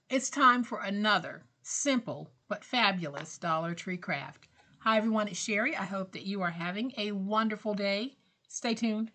It's time for another simple but fabulous Dollar Tree craft. Hi everyone, it's Sherry. I hope that you are having a wonderful day. Stay tuned.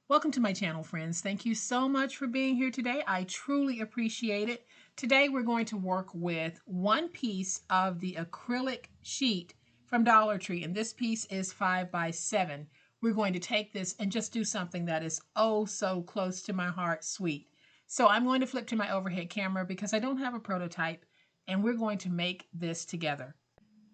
Welcome to my channel, friends. Thank you so much for being here today. I truly appreciate it. Today we're going to work with one piece of the acrylic sheet from Dollar Tree, and this piece is 5 by 7. We're going to take this and just do something that is oh so close to my heart, sweet. So I'm going to flip to my overhead camera because I don't have a prototype, and we're going to make this together.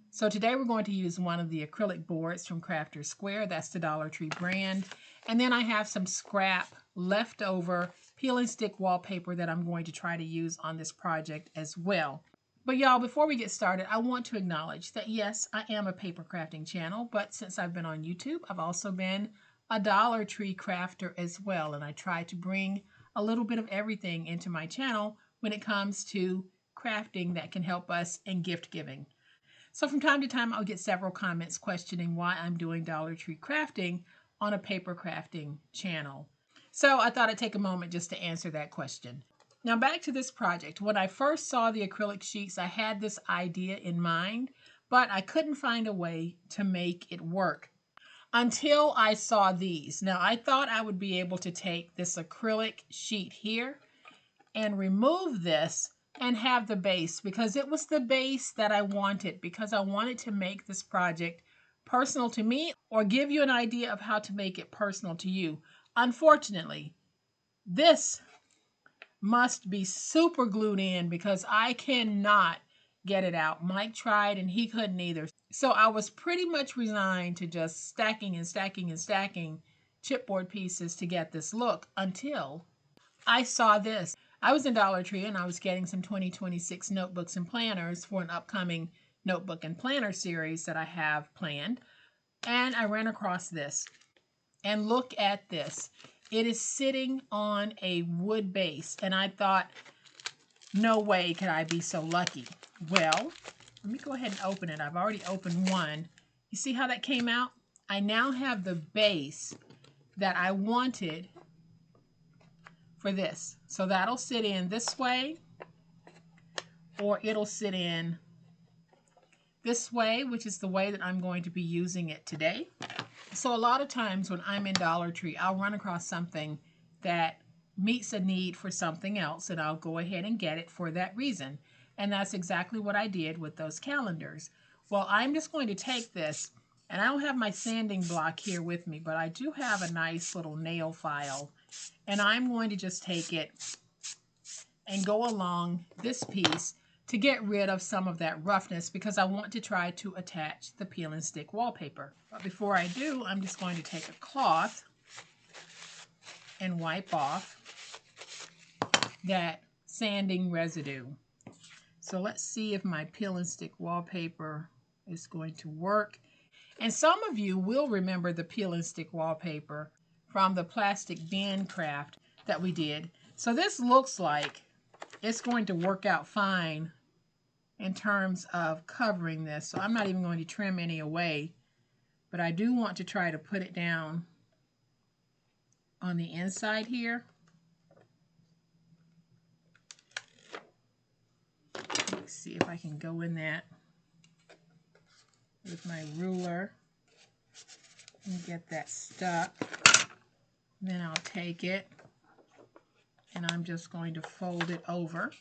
So today we're going to use one of the acrylic boards from Crafter's Square. That's the Dollar Tree brand. And then I have some scrap leftover peel and stick wallpaper that I'm going to try to use on this project as well. But y'all, before we get started, I want to acknowledge that yes, I am a paper crafting channel, but since I've been on YouTube, I've also been a Dollar Tree crafter as well. And I try to bring a little bit of everything into my channel when it comes to crafting that can help us in gift giving. So from time to time, I'll get several comments questioning why I'm doing Dollar Tree crafting on a paper crafting channel. So I thought I'd take a moment just to answer that question. Now back to this project. When I first saw the acrylic sheets, I had this idea in mind, but I couldn't find a way to make it work until I saw these. Now I thought I would be able to take this acrylic sheet here and remove this and have the base, because it was the base that I wanted, because I wanted to make this project personal to me or give you an idea of how to make it personal to you. Unfortunately, this must be super glued in because I cannot get it out. Mike tried and he couldn't either. So I was pretty much resigned to just stacking and stacking and stacking chipboard pieces to get this look until I saw this. I was in Dollar Tree and I was getting some 2026 notebooks and planners for an upcoming notebook and planner series that I have planned. And I ran across this. And look at this. It is sitting on a wood base. And I thought, no way could I be so lucky. Well, let me go ahead and open it. I've already opened one. You see how that came out? I now have the base that I wanted for this. So that'll sit in this way, or it'll sit in this way, which is the way that I'm going to be using it today. So a lot of times when I'm in Dollar Tree, I'll run across something that meets a need for something else, and I'll go ahead and get it for that reason. And that's exactly what I did with those calendars. Well, I'm just going to take this, and I don't have my sanding block here with me, but I do have a nice little nail file. And I'm going to just take it and go along this piece to get rid of some of that roughness because I want to try to attach the peel and stick wallpaper. But before I do, I'm just going to take a cloth and wipe off that sanding residue. So let's see if my peel and stick wallpaper is going to work. And some of you will remember the peel and stick wallpaper from the plastic bin craft that we did. So this looks like it's going to work out fine in terms of covering this. So I'm not even going to trim any away, but I do want to try to put it down on the inside here. Let's see if I can go in that with my ruler and get that stuck. Then I'll take it and I'm just going to fold it over,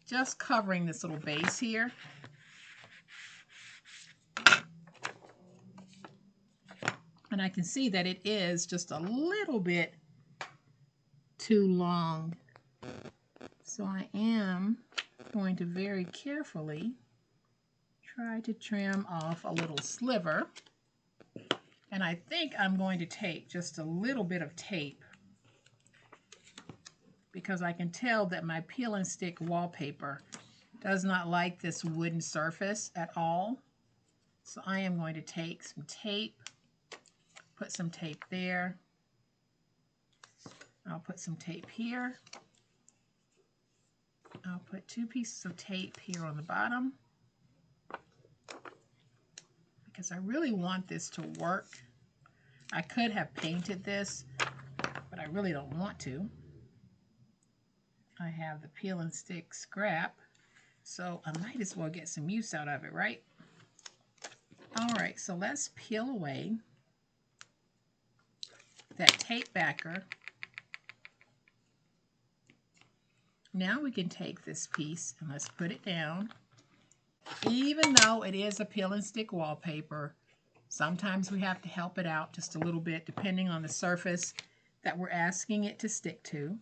just covering this little base here. And I can see that it is just a little bit too long. So I am going to very carefully try to trim off a little sliver. And I think I'm going to take just a little bit of tape because I can tell that my peel and stick wallpaper does not like this wooden surface at all. So I am going to take some tape, put some tape there. I'll put some tape here. I'll put 2 pieces of tape here on the bottom. because I really want this to work. I could have painted this, but I really don't want to. I have the peel and stick scrap, so I might as well get some use out of it, right? All right, so let's peel away that tape backer. Now we can take this piece and let's put it down. Even though it is a peel and stick wallpaper, sometimes we have to help it out just a little bit depending on the surface that we're asking it to stick to.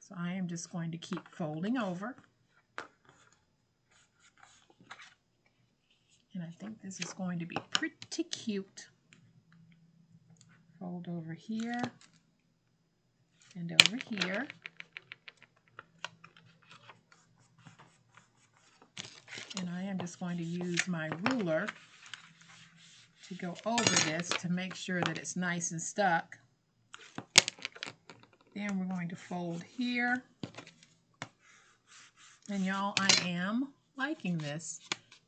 So I am just going to keep folding over. And I think this is going to be pretty cute. Fold over here and over here. And I am just going to use my ruler to go over this to make sure that it's nice and stuck. Then we're going to fold here. And y'all, I am liking this.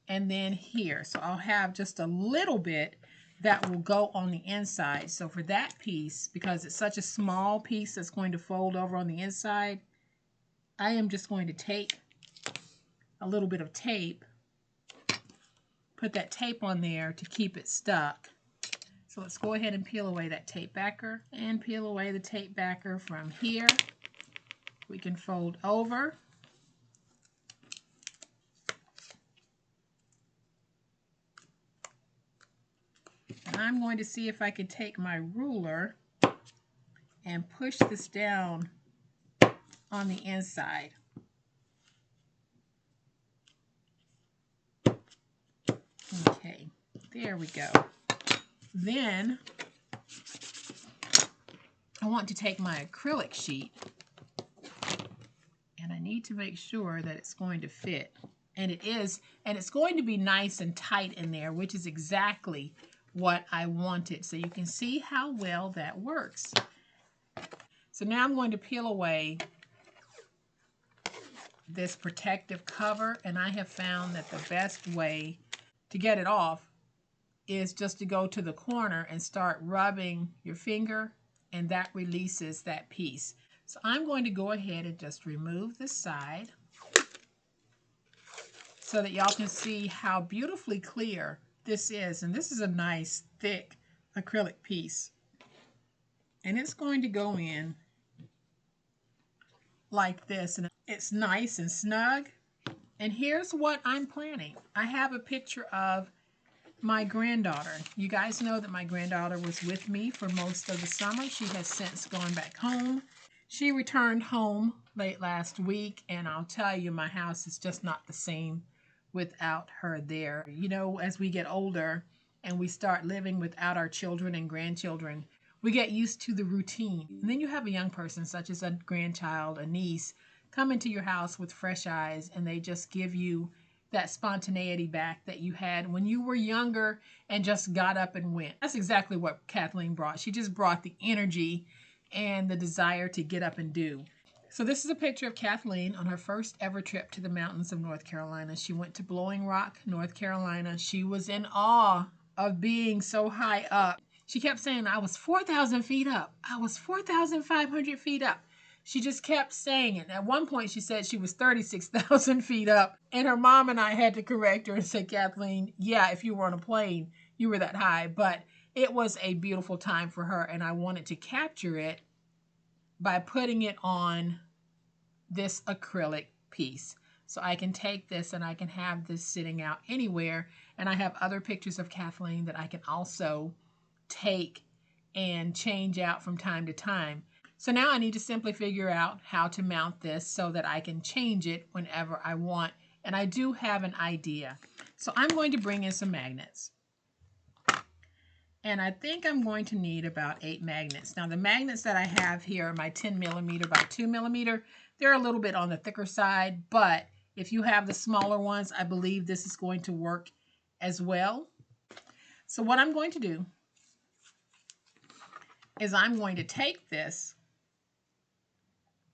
And then here. So I'll have just a little bit that will go on the inside. So for that piece, because it's such a small piece that's going to fold over on the inside, I am just going to take a little bit of tape, put that tape on there to keep it stuck. So let's go ahead and peel away that tape backer and peel away the tape backer from here. We can fold over. And I'm going to see if I can take my ruler and push this down on the inside. Okay, there we go. Then I want to take my acrylic sheet and I need to make sure that it's going to fit. And it is, and it's going to be nice and tight in there, which is exactly what I wanted. So you can see how well that works. So now I'm going to peel away this protective cover, and I have found that the best way to get it off is just to go to the corner and start rubbing your finger, and that releases that piece. So I'm going to go ahead and just remove this side so that y'all can see how beautifully clear this is. And this is a nice thick acrylic piece. And it's going to go in like this, and it's nice and snug. And here's what I'm planning. I have a picture of my granddaughter. You guys know that my granddaughter was with me for most of the summer. She has since gone back home. She returned home late last week, and I'll tell you, my house is just not the same without her there. You know, as we get older and we start living without our children and grandchildren, we get used to the routine. And then you have a young person, such as a grandchild, a niece, come into your house with fresh eyes, and they just give you that spontaneity back that you had when you were younger and just got up and went. That's exactly what Kathleen brought. She just brought the energy and the desire to get up and do. So this is a picture of Kathleen on her first ever trip to the mountains of North Carolina. She went to Blowing Rock, North Carolina. She was in awe of being so high up. She kept saying, I was 4,000 feet up. I was 4,500 feet up. She just kept saying it. At one point, she said she was 36,000 feet up. And her mom and I had to correct her and say, Kathleen, yeah, if you were on a plane, you were that high. But it was a beautiful time for her, and I wanted to capture it by putting it on this acrylic piece. So I can take this and I can have this sitting out anywhere. And I have other pictures of Kathleen that I can also take and change out from time to time. So now I need to simply figure out how to mount this so that I can change it whenever I want. And I do have an idea. So I'm going to bring in some magnets. And I think I'm going to need about 8 magnets. Now the magnets that I have here are my 10 millimeter by 2 millimeter. They're a little bit on the thicker side, but if you have the smaller ones, I believe this is going to work as well. So what I'm going to do is I'm going to take this,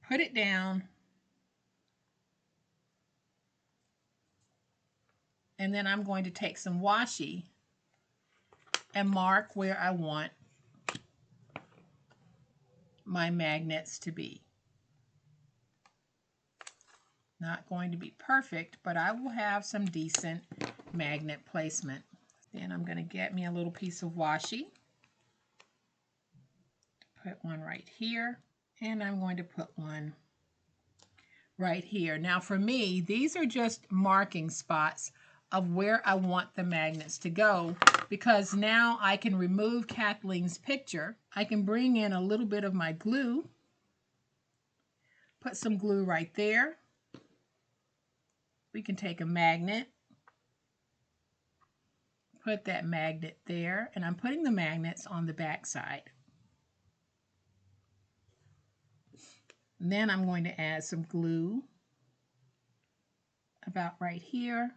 put it down, and then I'm going to take some washi and mark where I want my magnets to be. Not going to be perfect, but I will have some decent magnet placement. Then I'm going to get me a little piece of washi. Put one right here, and I'm going to put one right here. Now for me, these are just marking spots of where I want the magnets to go, because now I can remove Kathleen's picture. I can bring in a little bit of my glue, put some glue right there. We can take a magnet, put that magnet there, and I'm putting the magnets on the back side. And then I'm going to add some glue about right here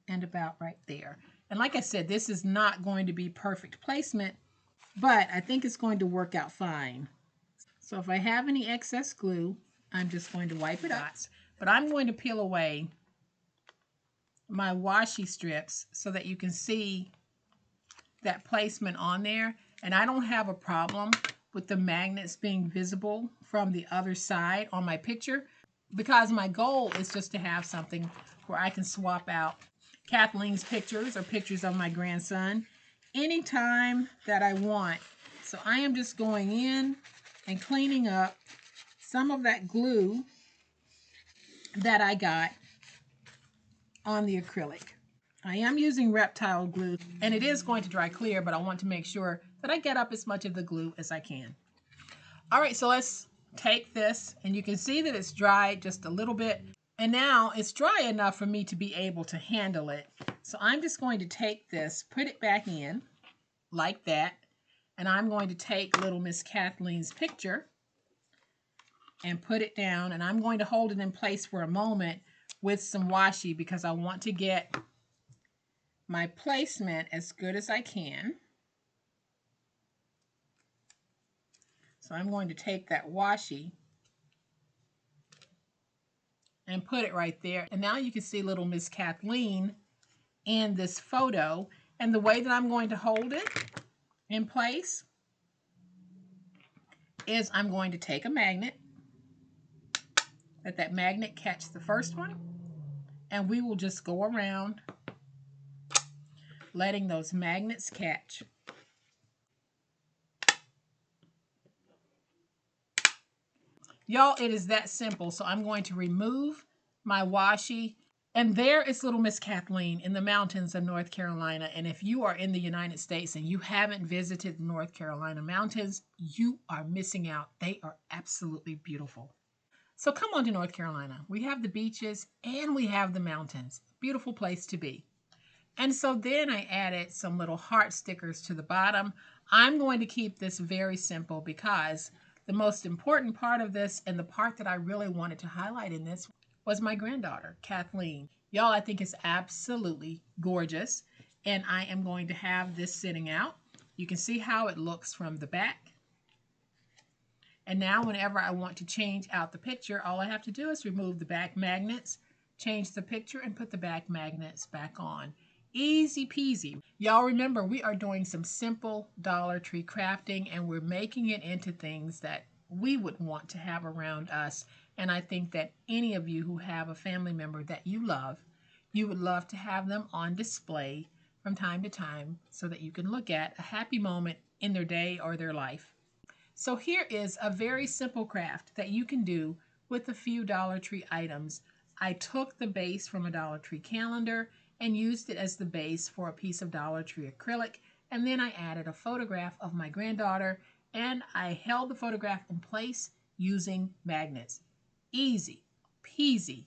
and about right there. And like I said, this is not going to be perfect placement, but I think it's going to work out fine. So if I have any excess glue, I'm just going to wipe it up. But I'm going to peel away my washi strips so that you can see that placement on there. And I don't have a problem with the magnets being visible from the other side on my picture, because my goal is just to have something where I can swap out Kathleen's pictures or pictures of my grandson anytime that I want. So I am just going in and cleaning up some of that glue that I got on the acrylic. I am using reptile glue, and it is going to dry clear, but I want to make sure that I get up as much of the glue as I can. All right, so let's take this, and you can see that it's dried just a little bit, and now it's dry enough for me to be able to handle it. So I'm just going to take this, put it back in like that, and I'm going to take little Miss Kathleen's picture and put it down, and I'm going to hold it in place for a moment with some washi because I want to get my placement as good as I can. So I'm going to take that washi and put it right there. And now you can see little Miss Kathleen in this photo. And the way that I'm going to hold it in place is I'm going to take a magnet, let that magnet catch the first one, and we will just go around letting those magnets catch. Y'all, it is that simple. So I'm going to remove my washi, and there is little Miss Kathleen in the mountains of North Carolina. And if you are in the United States and you haven't visited the North Carolina mountains, you are missing out. They are absolutely beautiful. So come on to North Carolina. We have the beaches and we have the mountains. Beautiful place to be. And so then I added some little heart stickers to the bottom. I'm going to keep this very simple because the most important part of this, and the part that I really wanted to highlight in this, was my granddaughter, Kathleen. Y'all, I think it's absolutely gorgeous. And I am going to have this sitting out. You can see how it looks from the back. And now whenever I want to change out the picture, all I have to do is remove the back magnets, change the picture, and put the back magnets back on. Easy peasy. Y'all remember, we are doing some simple Dollar Tree crafting, and we're making it into things that we would want to have around us. And I think that any of you who have a family member that you would love to have them on display from time to time so that you can look at a happy moment in their day or their life. So here is a very simple craft that you can do with a few Dollar Tree items. I took the base from a Dollar Tree calendar and used it as the base for a piece of Dollar Tree acrylic, and then I added a photograph of my granddaughter, and I held the photograph in place using magnets. Easy peasy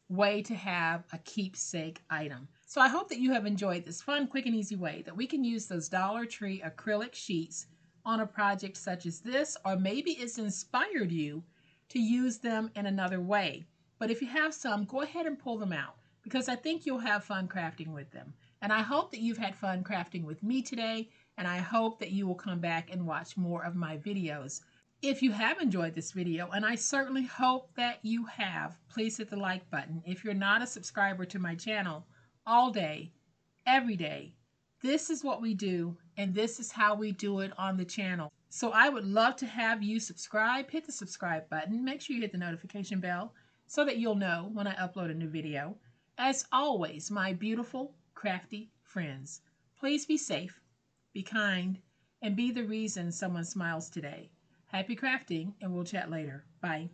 way to have a keepsake item. So I hope that you have enjoyed this fun, quick, and easy way that we can use those Dollar Tree acrylic sheets on a project such as this, or maybe it's inspired you to use them in another way. But if you have some, go ahead and pull them out, because I think you'll have fun crafting with them. And I hope that you've had fun crafting with me today, and I hope that you will come back and watch more of my videos. If you have enjoyed this video, and I certainly hope that you have, please hit the like button. If you're not a subscriber to my channel, all day, every day, This is what we do, and this is how we do it on the channel. So I would love to have you subscribe. Hit the subscribe button. Make sure you hit the notification bell so that you'll know when I upload a new video. As always, my beautiful, crafty friends, please be safe, be kind, and be the reason someone smiles today. Happy crafting, and we'll chat later. Bye.